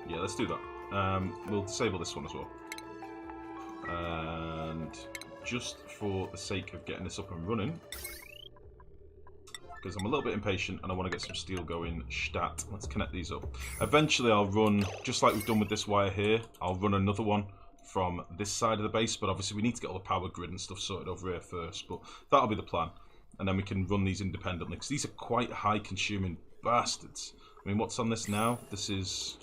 Yeah, let's do that. We'll disable this one as well. And just for the sake of getting this up and running, because I'm a little bit impatient and I want to get some steel going, stat. Let's connect these up. Eventually I'll run, just like we've done with this wire here, I'll run another one from this side of the base, but obviously we need to get all the power grid and stuff sorted over here first, but that'll be the plan. And then we can run these independently, because these are quite high consuming bastards. I mean, what's on this now? This is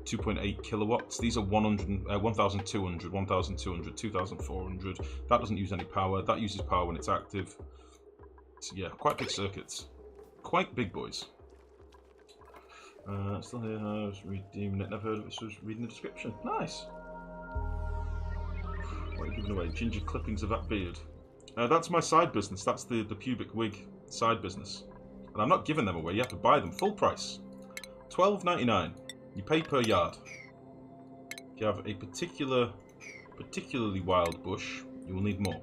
2.8 kilowatts. These are 1,200, 1,200, 2,400. That doesn't use any power. That uses power when it's active. So yeah, quite big circuits. Quite big boys. Still here, I was redeeming it. Never heard of it, so I was reading the description. Nice. What are you giving away? Ginger clippings of that beard. That's my side business. That's the pubic wig side business. And I'm not giving them away. You have to buy them full price. $12.99. You pay per yard. If you have a particularly wild bush, you will need more.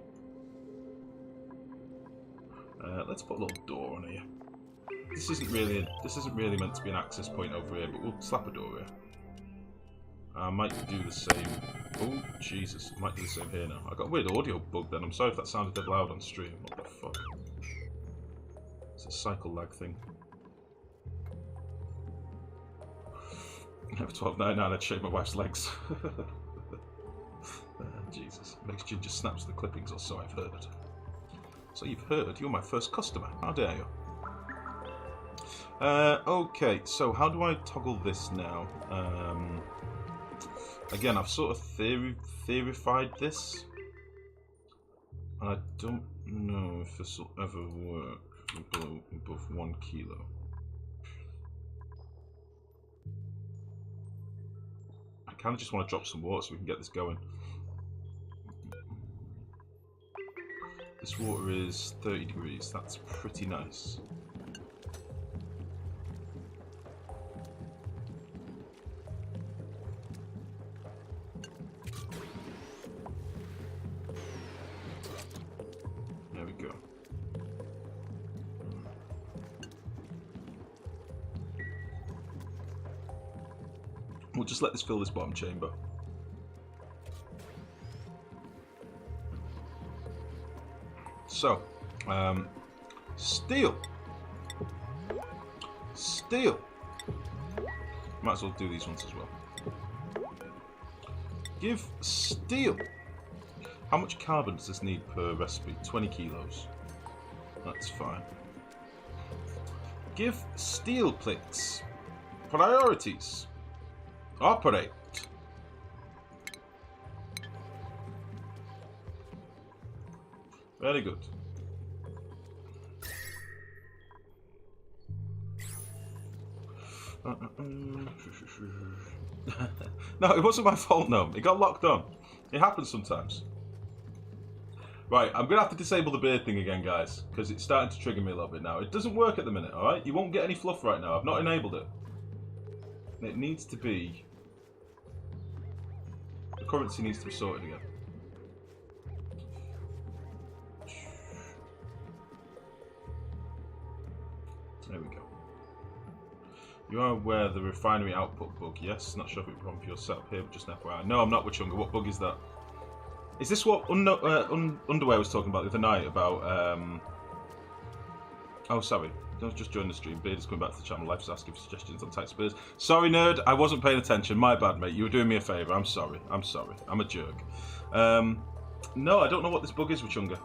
Let's put a little door on here. This isn't really meant to be an access point over here, but we'll slap a door here. I might do the same. Oh Jesus! I might do the same here now. I got a weird audio bug then. I'm sorry if that sounded a bit loud on stream. What the fuck? It's a cycle lag thing. For $12.99, I'd shave my wife's legs. Jesus, makes Ginger snaps the clippings, or so I've heard. So you've heard? You're my first customer. How dare you? Okay, so how do I toggle this now? Again, I've sort of theorified this. I don't know if this will ever work above 1 kilo. I kind of just want to drop some water so we can get this going. This water is 30 degrees. That's pretty nice. There we go. We'll just let this fill this bottom chamber. So, steel. Steel. Might as well do these ones as well. Give steel. How much carbon does this need per recipe? 20 kilos. That's fine. Give steel plates. Priorities. Operate. Very good. No, it wasn't my fault, no. It got locked on. It happens sometimes. Right, I'm going to have to disable the beard thing again, guys, because it's starting to trigger me a little bit now. It doesn't work at the minute, alright? You won't get any fluff right now. I've not enabled it. It needs to be... The currency needs to be sorted again. There we go. You are aware of the refinery output bug, yes? Not sure if it's a problem for your setup here, but just an FYI. No, I'm not, Witchunga. What bug is that? Is this what Underwear was talking about the other night about, Oh, sorry. Don't just join the stream. Beard is coming back to the channel. Life's asking for suggestions on type spears. Sorry, nerd. I wasn't paying attention. My bad, mate. You were doing me a favour. I'm sorry. I'm sorry. I'm a jerk. No, I don't know what this bug is, Witchunga.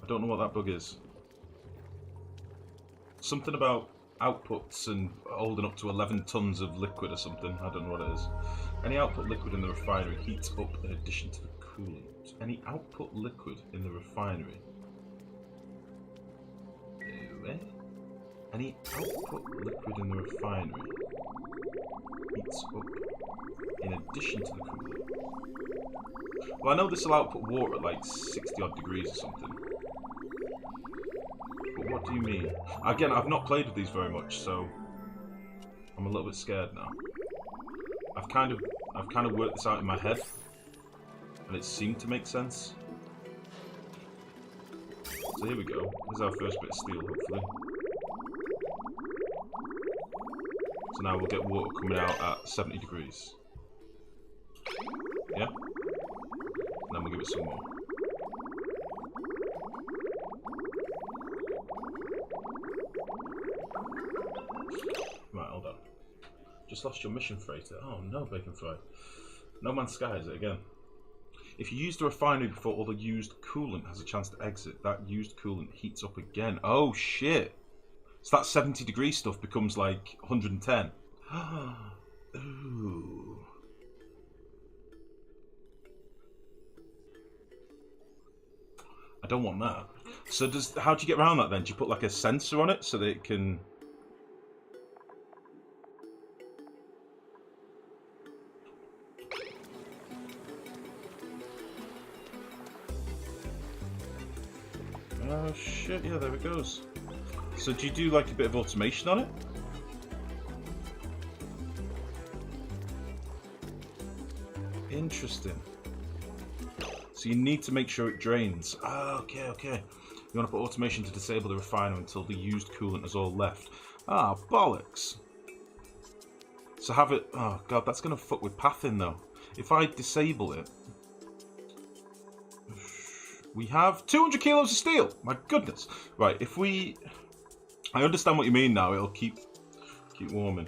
I don't know what that bug is. Something about outputs and holding up to 11 tons of liquid or something. I don't know what it is. Any output liquid in the refinery heats up in addition to the coolant. Any output liquid in the refinery. Any output liquid in the refinery heats up in addition to the coolant. Well, I know this will output water at like 60 odd degrees or something. But what do you mean? Again, I've not played with these very much, so I'm a little bit scared now. I've kind of worked this out in my head, and it seemed to make sense. So here we go. Here's our first bit of steel, hopefully. So now we'll get water coming out at 70 degrees. Yeah? And then we'll give it some more. Right, hold on. Just lost your mission freighter. Oh no, Bacon Fry. No Man's Sky is it again. If you use the refinery before all the used coolant has a chance to exit, that used coolant heats up again. Oh shit! So that 70 degree stuff becomes like 110. Ooh. I don't want that. So how do you get around that then? Do you put like a sensor on it so that it can... Oh shit, yeah, there it goes. So do you do like a bit of automation on it? Interesting. So you need to make sure it drains. Ah, okay, okay. You want to put automation to disable the refiner until the used coolant is all left. Ah, bollocks. So have it... Oh god, that's going to fuck with pathing though. If I disable it... We have 200 kilos of steel. My goodness. Right, if we... I understand what you mean now. It'll keep warming.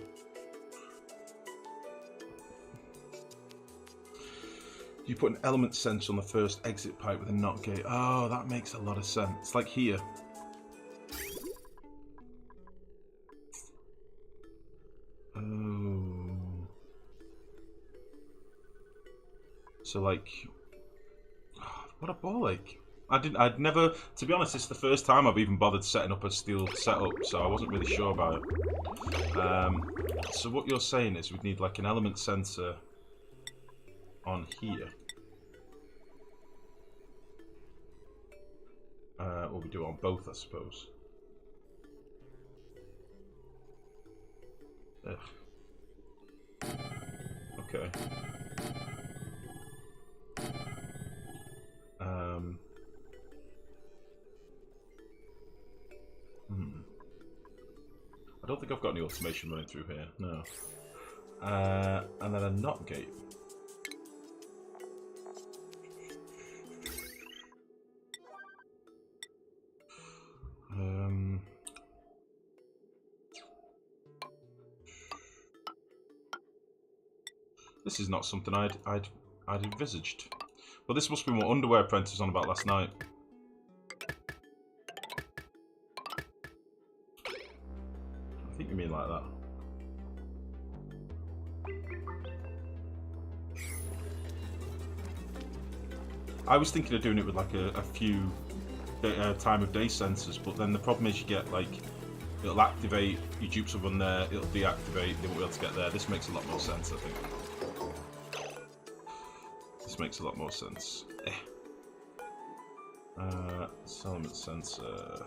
You put an element sensor on the first exit pipe with a NOT gate. Oh, that makes a lot of sense. Like here. Oh. So like... What a bollock. I'd never, to be honest, it's the first time I've even bothered setting up a steel setup, so I wasn't really sure about it. So what you're saying is we'd need like an element sensor on here. Or we do it on both, I suppose. Ugh. Okay. I don't think I've got any automation running through here, no. And then a NOT gate. This is not something I'd envisaged. Well, this must be what Underwear Apprentice was on about last night. I think you mean like that. I was thinking of doing it with like a few time of day sensors, but then the problem is you get like, it'll activate, your dupes will run there, it'll deactivate, they won't be able to get there. This makes a lot more sense, I think. This makes a lot more sense. Element sensor.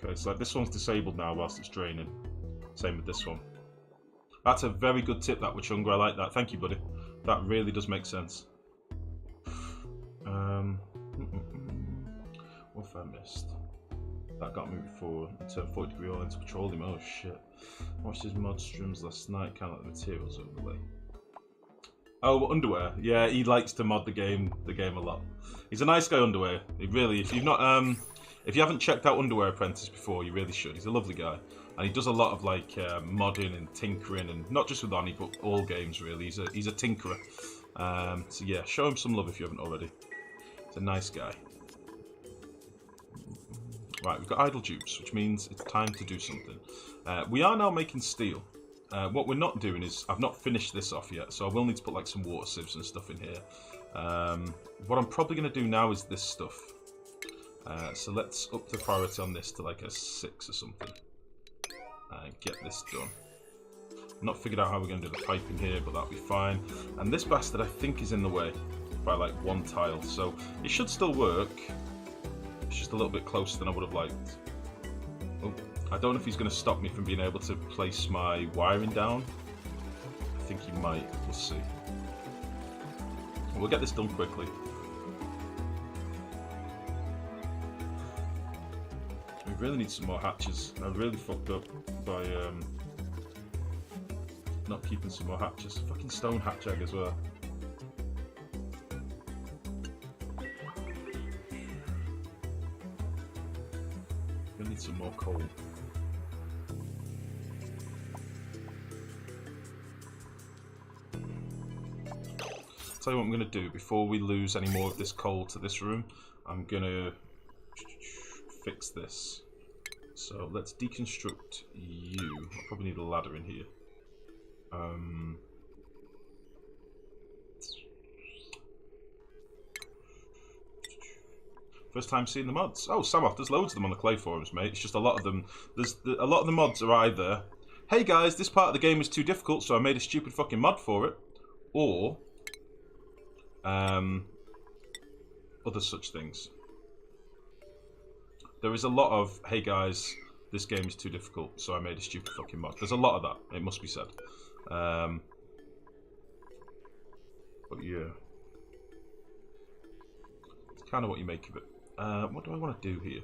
Okay, so this one's disabled now whilst it's draining. Same with this one. That's a very good tip, that Wachunga. I like that. Thank you, buddy. That really does make sense. What have I missed? That got me before. Turn 40 degree oil into petroleum. Oh shit. Watched his mod streams last night. Can't let the materials overlay. Oh, Underwear. Yeah, he likes to mod the game a lot. He's a nice guy, Underwear. He really, if you've not if you haven't checked out Underwear Apprentice before, you really should. He's a lovely guy. And he does a lot of like modding and tinkering, and not just with Oni, but all games really. He's a tinkerer. So yeah, show him some love if you haven't already. He's a nice guy. Right, we've got idle dupes, which means it's time to do something. We are now making steel. What we're not doing is, I've not finished this off yet, so I will need to put like some water sieves and stuff in here. What I'm probably going to do now is this stuff. So let's up the priority on this to like a 6 or something. Get this done. Not figured out how we're going to do the piping here, but that'll be fine. And this bastard I think is in the way. by like 1 tile, so it should still work. It's just a little bit closer than I would have liked. Oh, I don't know if he's going to stop me from being able to place my wiring down. I think he might. We'll see. We'll get this done quickly. We really need some more hatches. I really fucked up by not keeping some more hatches. Fucking stone hatch egg as well. We need some more coal. Tell you what I'm going to do before we lose any more of this coal to this room. I'm going to fix this. So let's deconstruct you. I'll probably need a ladder in here. First time seeing the mods. Oh, Samoth, there's loads of them on the clay forums, mate. It's just a lot of them. A lot of the mods are either, hey guys, this part of the game is too difficult, so I made a stupid fucking mod for it, or other such things. There is a lot of, hey guys, this game is too difficult, so I made a stupid fucking mod. There's a lot of that, it must be said. But yeah. It's kind of what you make of it. What do I want to do here?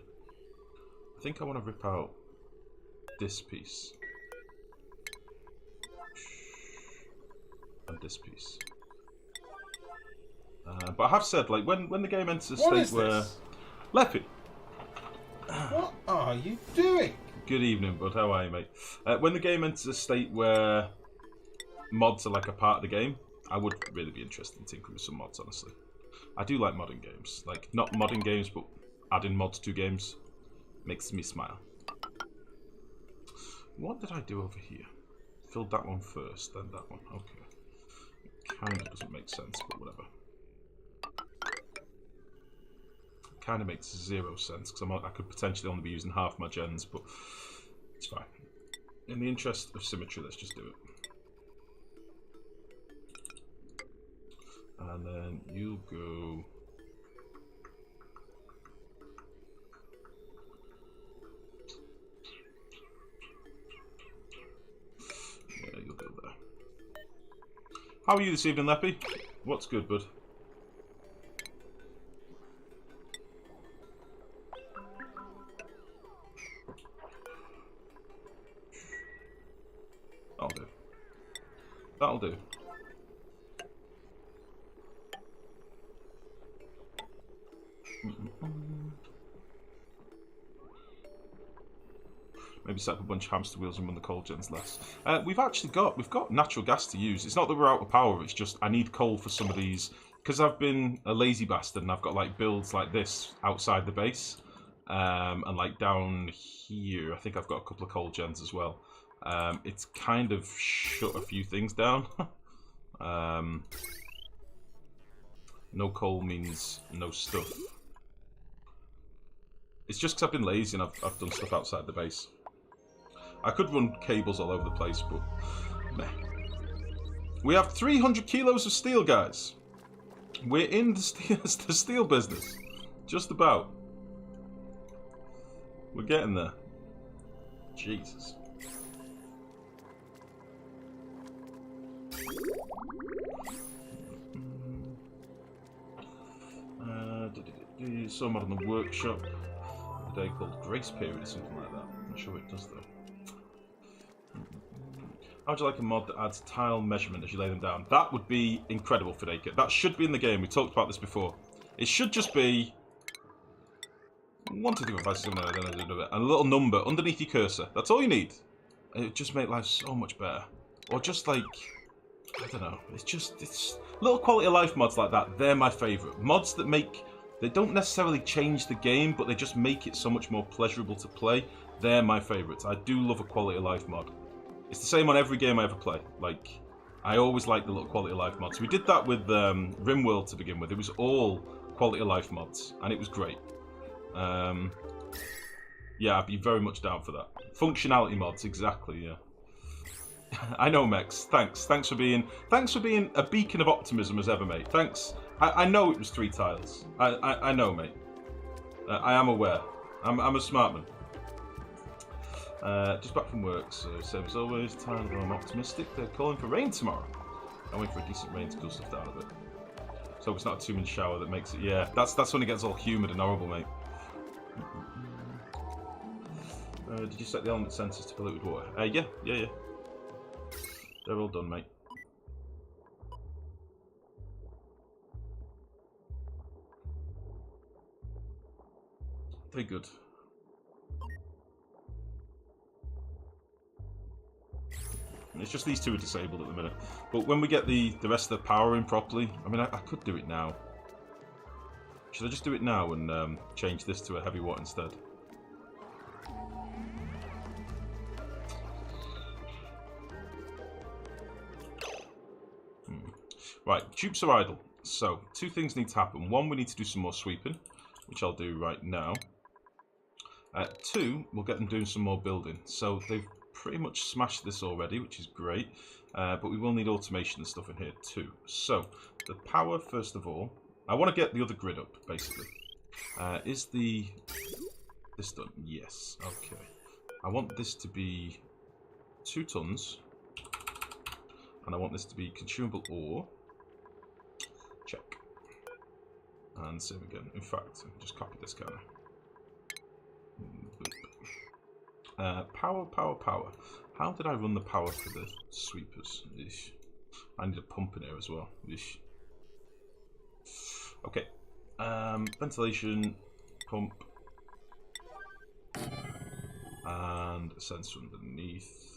I think I want to rip out this piece. And this piece. But I have said, like, when the game enters a state where... Leppy! What are you doing? Good evening, bud. How are you, mate? When the game enters a state where mods are like a part of the game, I would really be interested in tinkering with some mods, honestly. I do like modding games. Like, not modding games, but adding mods to games makes me smile. What did I do over here? Filled that one first, then that one. Okay. Kind of doesn't make sense, but whatever. Kind of makes 0 sense, because I could potentially only be using half my gens, but it's fine. In the interest of symmetry, let's just do it. And then you go... Yeah, you'll go there. How are you this evening, Leppy? What's good, bud? That'll do. That'll do. Maybe set up a bunch of hamster wheels and run the coal gens less. We've got natural gas to use. It's not that we're out of power. It's just I need coal for some of these because I've been a lazy bastard and I've got like builds like this outside the base, and like down here. I think I've got a couple of coal gens as well. It's kind of shut a few things down. No coal means no stuff. It's just because I've been lazy and I've done stuff outside the base. I could run cables all over the place, but meh. We have 300 kilos of steel, guys. We're in the steel business. Just about. We're getting there. Jesus. Some mod in the workshop. A day called Grace Period or something like that. I'm not sure what it does though. How would you like a mod that adds tile measurement as you lay them down? That would be incredible, Fideka. That should be in the game. We talked about this before. It should just be 1, 2, 3, 4, 5, 6, 7, 8, 9, 10, 11, 12, and a little number underneath your cursor. That's all you need. It would just make life so much better. Or just like, I don't know. It's little quality of life mods like that. They're my favourite. Mods that make, they don't necessarily change the game, but they just make it so much more pleasurable to play. They're my favourites. I do love a quality of life mod. It's the same on every game I ever play. Like, I always like the little quality of life mods. We did that with RimWorld to begin with. It was all quality of life mods, and it was great. Yeah, I'd be very much down for that. Functionality mods, exactly. Yeah. I know, Mex. Thanks for being a beacon of optimism as ever, mate. Thanks I know it was 3 tiles. I know, mate. I am aware. I'm a smart man. Just back from work, so same as always. Tired, I'm optimistic. They're calling for rain tomorrow. I'm waiting for a decent rain to cool stuff down a bit. So it's not a 2-minute shower that makes it. Yeah, that's when it gets all humid and horrible, mate. Did you set the element sensors to polluted water? Yeah. They're all done, mate. Very good. It's just these 2 are disabled at the minute. But when we get the rest of the power in properly, I mean, I could do it now. Should I just do it now and change this to a heavy watt instead? Right, dupes are idle. So, 2 things need to happen. 1, we need to do some more sweeping, which I'll do right now. 2, we'll get them doing some more building. So, they've pretty much smashed this already, which is great. But we will need automation and stuff in here too. So, the power, first of all. I want to get the other grid up, basically. Is this done? Yes. Okay. I want this to be 2 tons. And I want this to be consumable ore. Check. And save again. In fact, just copy this guy. Power. How did I run the power for the sweepers? Eesh. I need a pump in here as well. Eesh. Okay. Ventilation, pump, and a sensor underneath.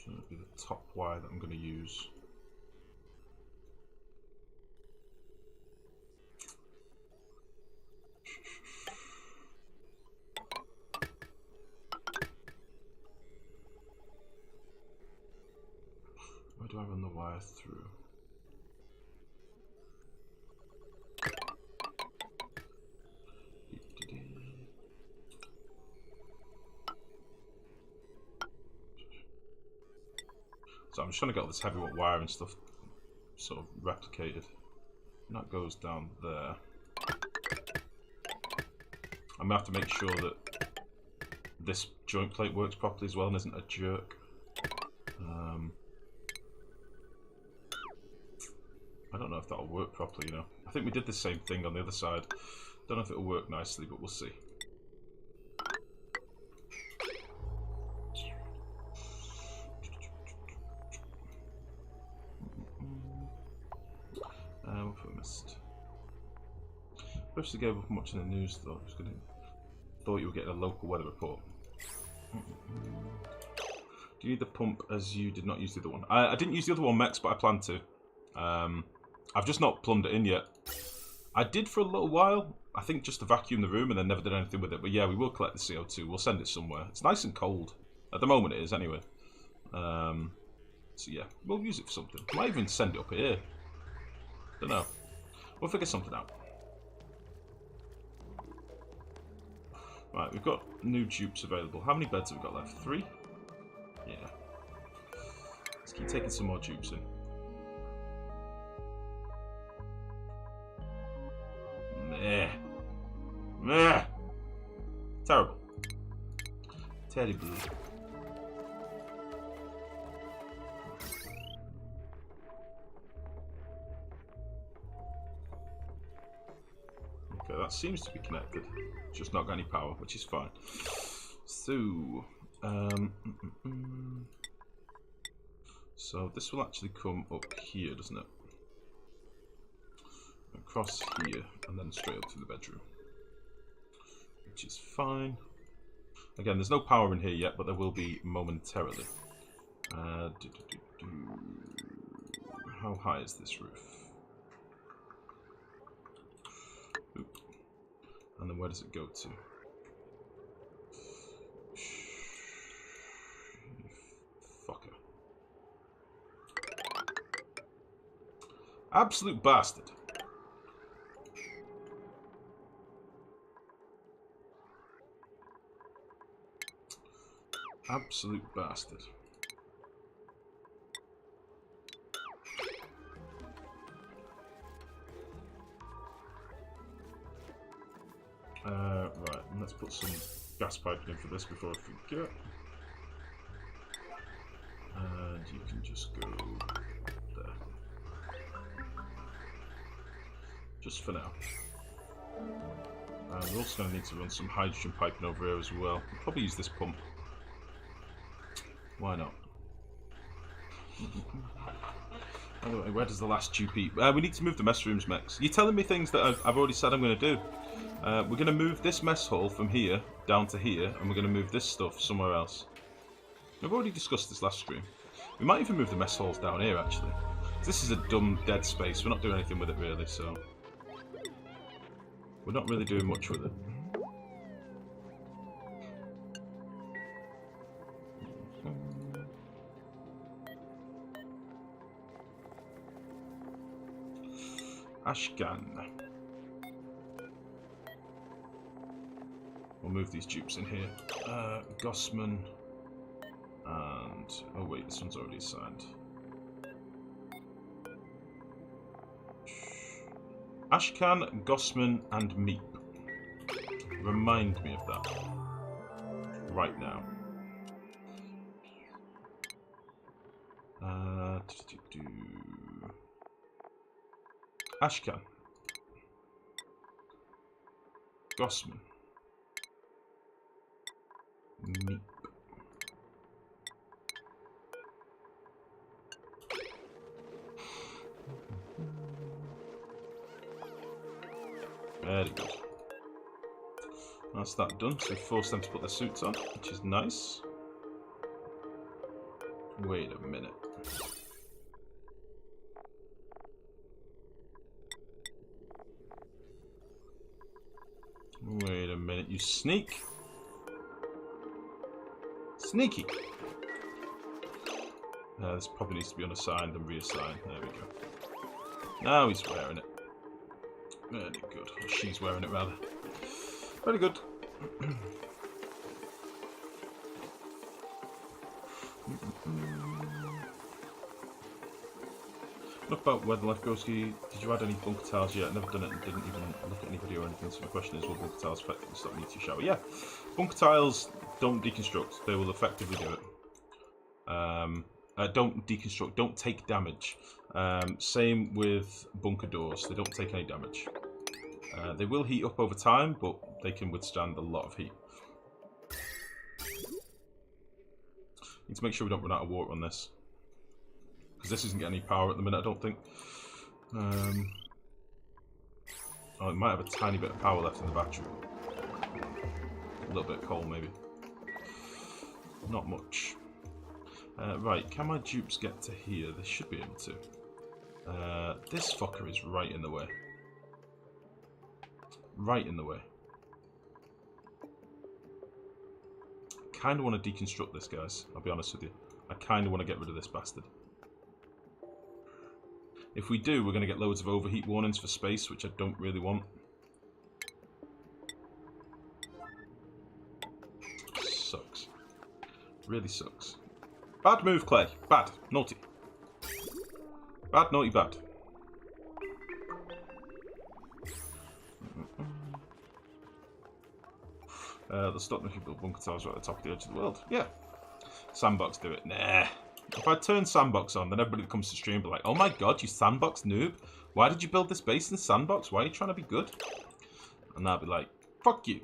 So that'll be the top wire that I'm going to use. Where do I run the wire through? So I'm just trying to get all this heavy wire and stuff sort of replicated. And that goes down there. I'm going to have to make sure that this joint plate works properly as well and isn't a jerk. I don't know if that'll work properly, you know. I think we did the same thing on the other side. Don't know if it'll work nicely, but we'll see. What have I missed? Especially gave up much in the news, though. Thought you were getting a local weather report. Do you need the pump as you did not use the other one? I didn't use the other one, Mex, but I plan to. I've just not plumbed it in yet. I did for a little while. I think just to vacuum the room and then never did anything with it. But yeah, we will collect the CO2. We'll send it somewhere. It's nice and cold. At the moment it is, anyway. So yeah, we'll use it for something. Might even send it up here. Don't know. We'll figure something out. Right, we've got new dupes available. How many beds have we got left? 3? Yeah. Let's keep taking some more dupes in. Meh. Meh. Terrible. Terrible. Okay, that seems to be connected. Just not got any power, which is fine. So, so this will actually come up here, doesn't it? Across here, and then straight up to the bedroom. Which is fine. Again, there's no power in here yet, but there will be momentarily. How high is this roof? Oop. And then where does it go to? Fucker. Absolute bastard. Absolute bastard. Right, let's put some gas piping in for this before I forget. And you can just go there. Just for now. We're also going to need to run some hydrogen piping over here as well. We'll probably use this pump. Why not? By the way, where does the last dupe eat? We need to move the mess rooms, Mex. You're telling me things that I've already said I'm going to do. We're going to move this mess hall from here down to here, and we're going to move this stuff somewhere else. We've already discussed this last stream. We might even move the mess halls down here, actually. This is a dumb, dead space. We're not doing anything with it, really, so... We're not really doing much with it. Ashcan. We'll move these dupes in here. Gossman. And... oh wait, this one's already assigned. Ashcan, Gossman, and Meep. Remind me of that. Right now. Ashcan. Gossman. Meep. Very good. That's that done. So we forced them to put their suits on, which is nice. Wait a minute. Wait a minute, you sneak. Sneaky. This probably needs to be unassigned and reassigned. There we go. Now he's wearing it. Very good. Or she's wearing it, rather. Very good. Enough about where the Lifegrow ski. Did you add any bunker tiles yet? Never done it and didn't even look at any video or anything. So my question is, will bunker tiles effectively stop meteor shower? Yeah. Bunker tiles don't deconstruct. They will effectively do it. Don't deconstruct. Don't take damage. Same with bunker doors. They don't take any damage. They will heat up over time, but they can withstand a lot of heat. Need to make sure we don't run out of water on this. Because this isn't getting any power at the minute, I don't think. Oh, it might have a tiny bit of power left in the battery. A little bit of coal, maybe. Not much. Right, can my dupes get to here? They should be able to. This fucker is right in the way. Right in the way. Kind of want to deconstruct this, guys. I'll be honest with you. I kind of want to get rid of this bastard. If we do, we're going to get loads of overheat warnings for space, which I don't really want. Sucks. Really sucks. Bad move, Clay. Bad. Naughty. Bad, naughty, bad. They'll stop me if you build bunker towers right at the top of the edge of the world. Yeah. Sandbox do it. Nah. If I turn Sandbox on, then everybody that comes to stream will be like, oh my god, you Sandbox noob. Why did you build this base in Sandbox? Why are you trying to be good? And I'll be like, fuck you.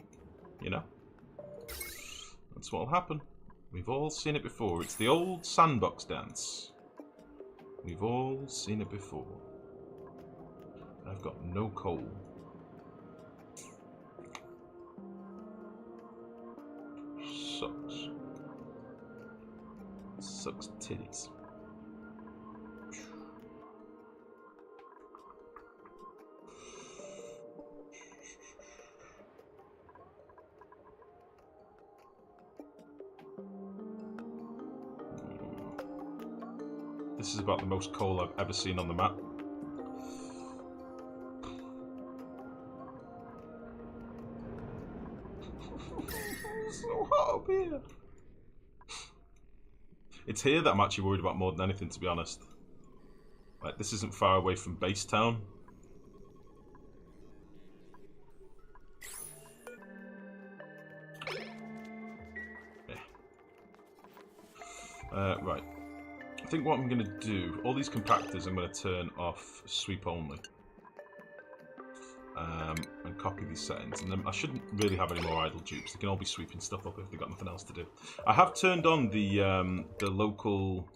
You know? That's what'll happen. We've all seen it before. It's the old Sandbox dance. We've all seen it before. I've got no coal. Sucks. Sucks titties. This is about the most coal I've ever seen on the map. Oh, beer. It's here that I'm actually worried about more than anything, to be honest. Like, this isn't far away from base town. Right. I think what I'm going to do, all these compactors I'm going to turn off sweep only. And copy these settings. And then I shouldn't really have any more idle dupes. They can all be sweeping stuff up if they've got nothing else to do. I have turned on the local...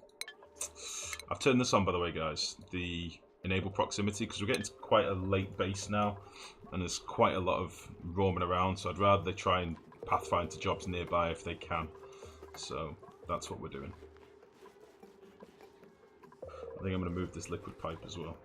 I've turned this on, by the way, guys. The enable proximity, because we're getting to quite a late base now. And there's quite a lot of roaming around. So I'd rather they try and pathfind to jobs nearby if they can. So that's what we're doing. I think I'm going to move this liquid pipe as well.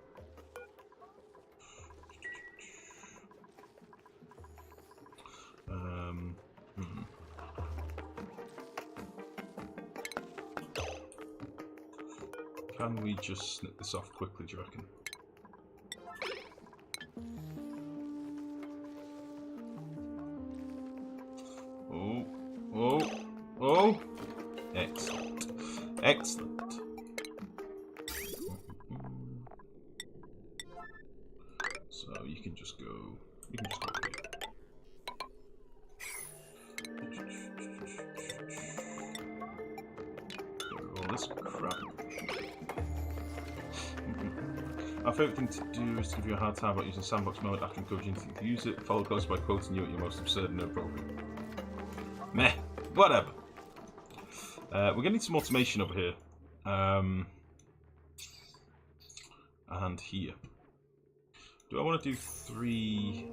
Can we just snip this off quickly, do you reckon? Oh, oh, oh! Excellent. Excellent. So you can just go. You can just go here. All this crap. Our favourite thing to do is to give you a hard time about using sandbox mode after encouraging you to use it, followed close by quoting you at your most absurd and inappropriate. Meh, whatever. We're going to need some automation over here. And here. Do I want to do 3...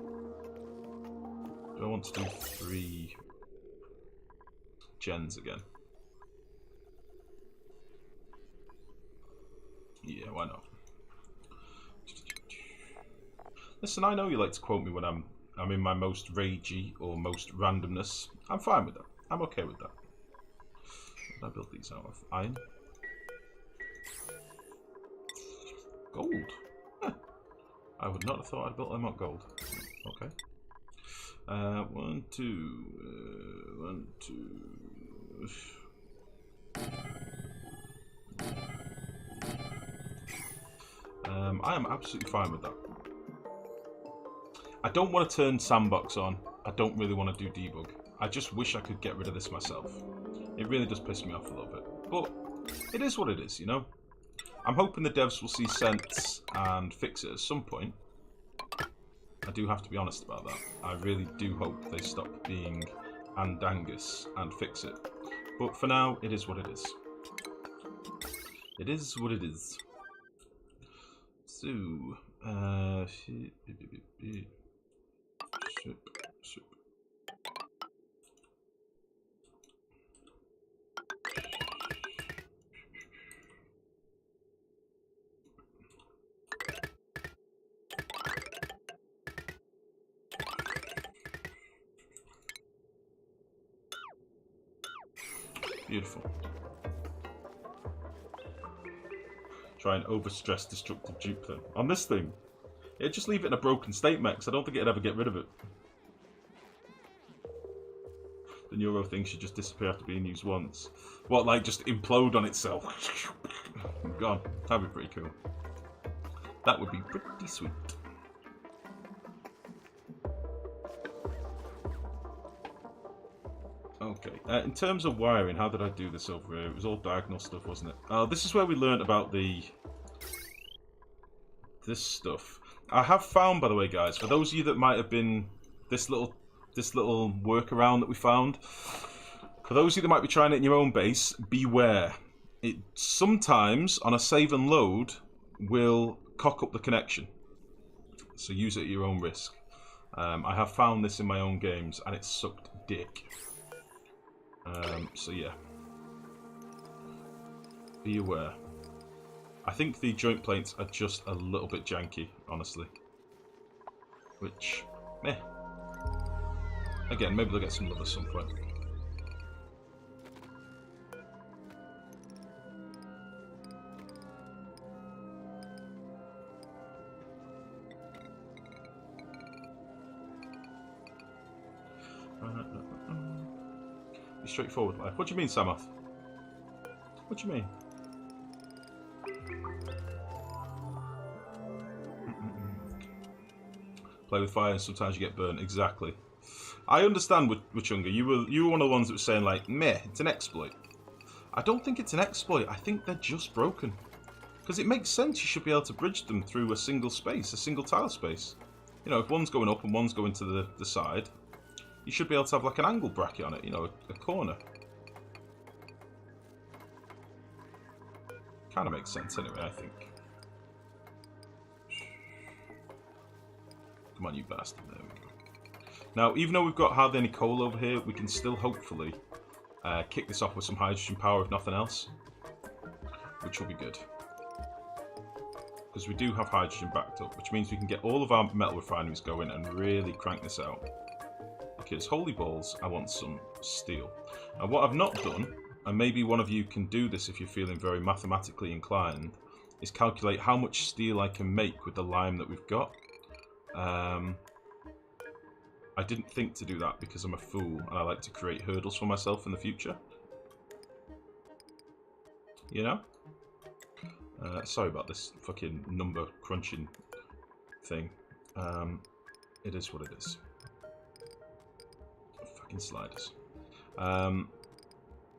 Do I want to do 3 gens again? Yeah, why not? Listen, I know you like to quote me when I'm in my most ragey or most randomness. I'm fine with that. I'm okay with that. What did I build these out of? Iron? Gold? Huh. I would not have thought I'd built them out gold. Okay. 1, 2... 1, 2... I am absolutely fine with that. I don't want to turn sandbox on. I don't really want to do debug. I just wish I could get rid of this myself. It really does piss me off a little bit. But it is what it is, you know? I'm hoping the devs will see sense and fix it at some point. I do have to be honest about that. I really do hope they stop being Andangus and fix it. But for now, it is what it is. It is what it is. So, ship. Beautiful. Try and overstress destructive dupe then. On this thing, it'd just leave it in a broken state, mech, because I don't think it'd ever get rid of it. The neuro thing should just disappear after being used once. What, like just implode on itself? Gone. That'd be pretty cool. That would be pretty sweet. Okay, in terms of wiring, how did I do this over here? It was all diagonal stuff, wasn't it? This is where we learned about this stuff. I have found, by the way, guys, for those of you that might have been this little workaround that we found, for those of you that might be trying it in your own base, beware. It sometimes, on a save and load, will cock up the connection. So use it at your own risk. I have found this in my own games, and it sucked dick. So yeah, be aware. I think the joint plates are just a little bit janky, honestly. Which, meh. Again, maybe they'll get some love at some point. Pretty straightforward life. What do you mean, Samoth? What do you mean? Play with fire and sometimes you get burnt. Exactly. I understand, Wachunga. You were one of the ones that was saying, like, meh, it's an exploit. I don't think it's an exploit. I think they're just broken. Because it makes sense you should be able to bridge them through a single space, a single tile space. You know, if one's going up and one's going to the side, you should be able to have like an angle bracket on it, you know, a corner. Kind of makes sense anyway, I think. Come on, you bastard. There we go. Now, even though we've got hardly any coal over here, we can still hopefully kick this off with some hydrogen power, if nothing else. Which will be good. Because we do have hydrogen backed up, which means we can get all of our metal refineries going and really crank this out. Because, holy balls, I want some steel. And what I've not done, and maybe one of you can do this if you're feeling very mathematically inclined, is calculate how much steel I can make with the lime that we've got. I didn't think to do that because I'm a fool and I like to create hurdles for myself in the future. You know? Sorry about this fucking number crunching thing. It is what it is. Fucking sliders.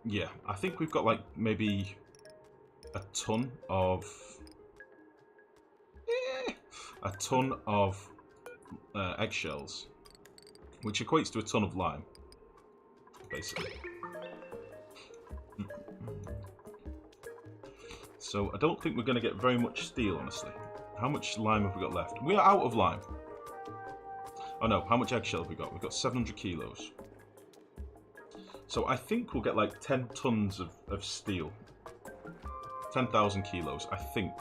Yeah, I think we've got like maybe a ton of eggshells, which equates to a ton of lime, basically. So I don't think we're going to get very much steel, honestly. How much lime have we got left? We are out of lime. Oh no, how much eggshell have we got? We've got 700 kilos. So I think we'll get like 10 tons of steel. 10,000 kilos, I think.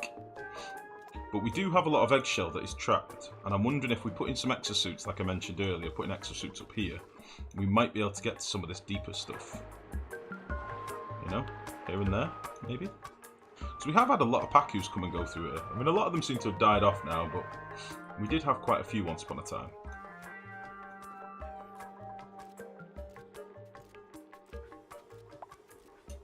But we do have a lot of eggshell that is trapped. And I'm wondering if we put in some exosuits, like I mentioned earlier, putting exosuits up here, we might be able to get to some of this deeper stuff. You know? Here and there, maybe? So we have had a lot of Pakus come and go through here. I mean, a lot of them seem to have died off now, but we did have quite a few once upon a time.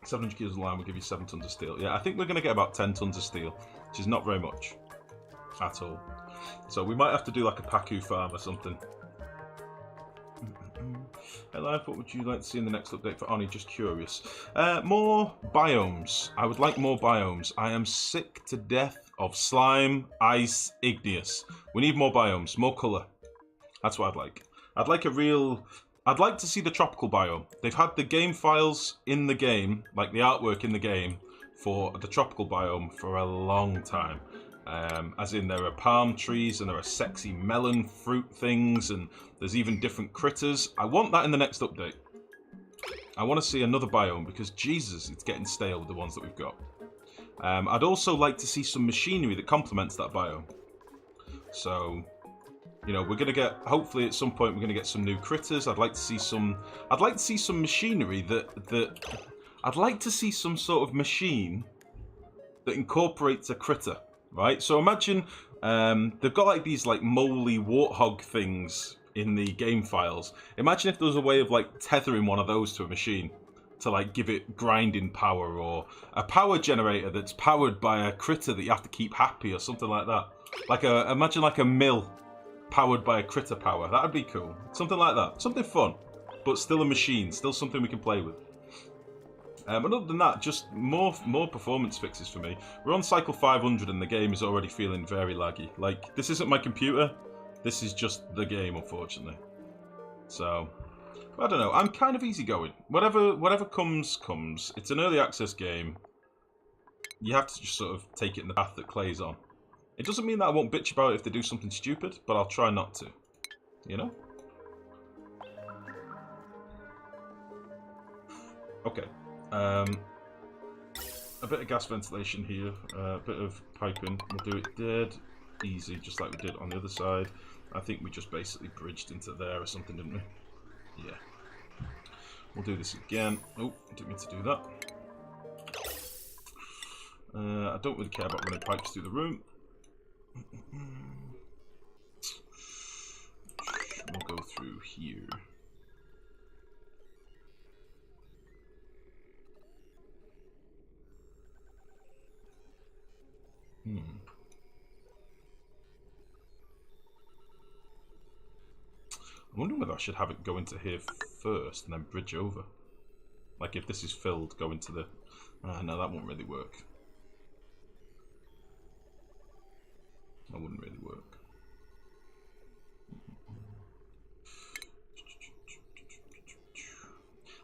$700 kilos of lime will give you 7 tons of steel. Yeah, I think we're going to get about 10 tons of steel, which is not very much at all. So we might have to do like a Paku farm or something. Hey Life, what would you like to see in the next update for Oni? Just curious. More biomes. I would like more biomes. I am sick to death of slime, ice, igneous. We need more biomes, more colour. That's what I'd like. I'd like a real... I'd like to see the tropical biome. They've had the game files in the game, like the artwork in the game, for the tropical biome for a long time. As in, there are palm trees and there are sexy melon fruit things, and there's even different critters. I want that in the next update. I want to see another biome because, Jesus, it's getting stale with the ones that we've got. I'd also like to see some machinery that complements that biome. So... you know, we're gonna get, hopefully at some point we're gonna get some new critters. I'd like to see some machinery I'd like to see some sort of machine that incorporates a critter, right? So imagine, they've got like these like moly warthog things in the game files. Imagine if there was a way of like tethering one of those to a machine to like give it grinding power, or a power generator that's powered by a critter that you have to keep happy or something like that. Like imagine like a mill powered by a critter power. That'd be cool. Something like that. Something fun, but still a machine. Still something we can play with. But other than that, just more performance fixes for me. We're on cycle 500 and the game is already feeling very laggy. Like, this isn't my computer. This is just the game, unfortunately. So, I don't know. I'm kind of easygoing. Whatever comes, comes. It's an early access game. You have to just sort of take it in the path that Clay's on. It doesn't mean that I won't bitch about it if they do something stupid, but I'll try not to. You know? Okay. A bit of gas ventilation here, a bit of piping. We'll do it dead easy, just like we did on the other side. I think we just basically bridged into there or something, didn't we? Yeah. We'll do this again. Oh, didn't mean to do that. I don't really care about running pipes through the room. We'll go through here. I'm wondering whether I should have it go into here first and then bridge over. Like if this is filled, go into the... no, that won't really work. That wouldn't really work.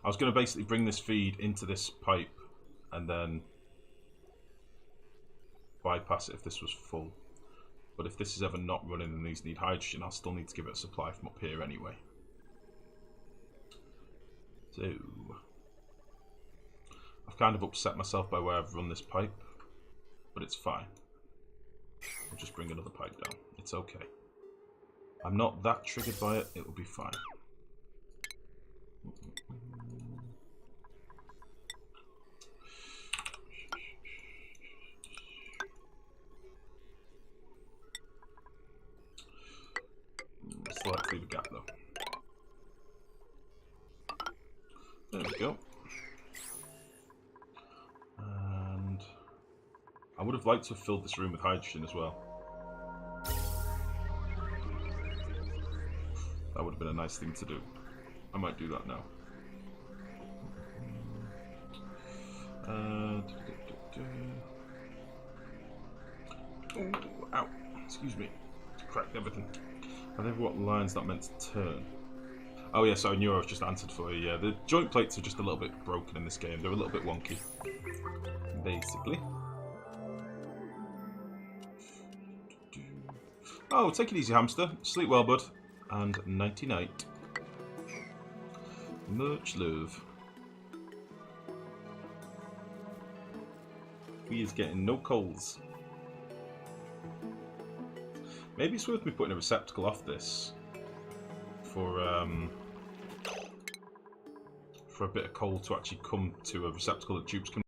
I was going to basically bring this feed into this pipe and then bypass it if this was full. But if this is ever not running and these need hydrogen, I'll still need to give it a supply from up here anyway. So I've kind of upset myself by where I've run this pipe, but it's fine. I'll just bring another pipe down. It's okay. I'm not that triggered by it. It will be fine. Let's leave a gap though. There we go. And I would have liked to have filled this room with hydrogen as well. That would have been a nice thing to do. I might do that now. Oh, ow. Excuse me. Cracked everything. I never what line's that meant to turn. Oh yeah, so I knew I was just answered for you. Yeah, the joint plates are just a little bit broken in this game. They're a little bit wonky, basically. Oh, take it easy, hamster. Sleep well, bud. And nighty night. Much love. We is getting no coals. Maybe it's worth me putting a receptacle off this for a bit of coal to actually come to a receptacle that dupes can